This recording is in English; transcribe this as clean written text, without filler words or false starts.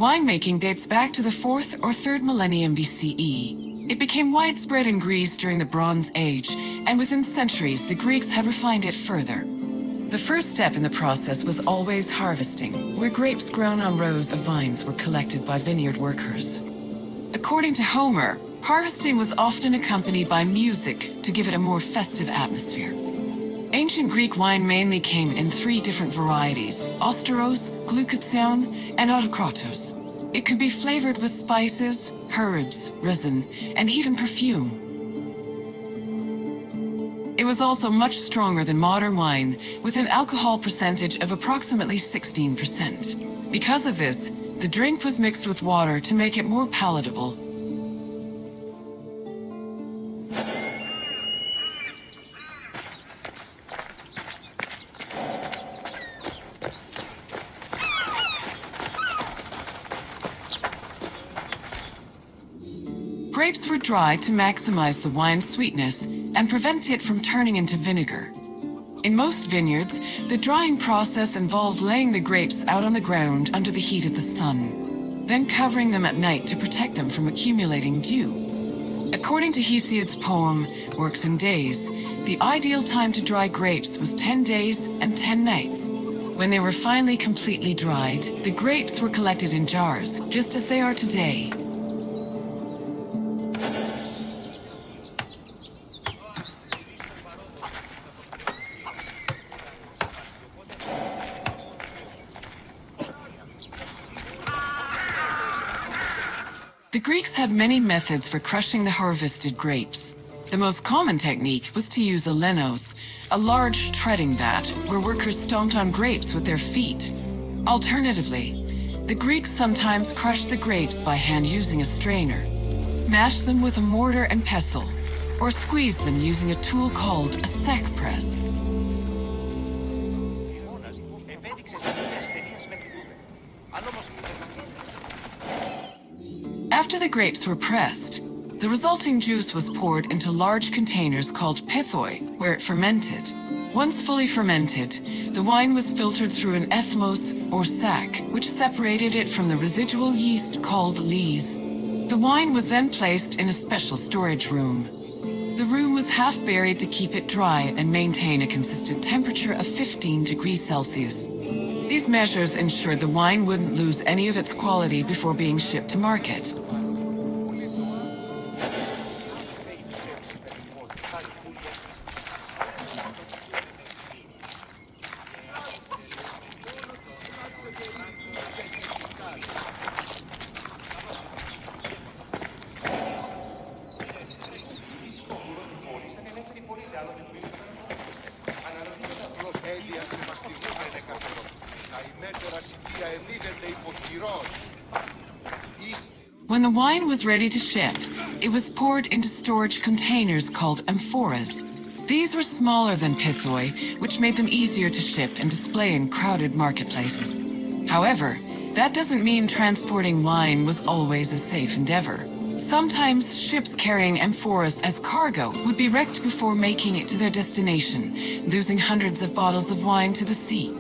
Winemaking dates back to the 4th or 3rd millennium BCE. It became widespread in Greece during the Bronze Age, and within centuries the Greeks had refined it further. The first step in the process was always harvesting, where grapes grown on rows of vines were collected by vineyard workers. According to Homer, harvesting was often accompanied by music to give it a more festive atmosphere. Ancient Greek wine mainly came in 3 different varieties: austeros, glutathione, and autokratos. It could be flavored with spices, herbs, resin, and even perfume. It was also much stronger than modern wine, with an alcohol percentage of approximately 16%. Because of this, the drink was mixed with water to make it more palatable. Grapes were dried to maximize the wine's sweetness and prevent it from turning into vinegar. In most vineyards, the drying process involved laying the grapes out on the ground under the heat of the sun, then covering them at night to protect them from accumulating dew. According to Hesiod's poem, Works and Days, the ideal time to dry grapes was 10 days and 10 nights. When they were finally completely dried, the grapes were collected in jars, just as they are today. The Greeks had many methods for crushing the harvested grapes. The most common technique was to use a lenos, a large treading vat where workers stomped on grapes with their feet. Alternatively, the Greeks sometimes crushed the grapes by hand using a strainer, mashed them with a mortar and pestle, or squeezed them using a tool called a sack press. After the grapes were pressed, the resulting juice was poured into large containers called pithoi, where it fermented. Once fully fermented, the wine was filtered through an ethmos, or sack, which separated it from the residual yeast called lees. The wine was then placed in a special storage room. The room was half buried to keep it dry and maintain a consistent temperature of 15 degrees Celsius. These measures ensured the wine wouldn't lose any of its quality before being shipped to market. When the wine was ready to ship, it was poured into storage containers called amphoras. These were smaller than pithoi, which made them easier to ship and display in crowded marketplaces. However, that doesn't mean transporting wine was always a safe endeavor. Sometimes ships carrying amphoras as cargo would be wrecked before making it to their destination, losing hundreds of bottles of wine to the sea.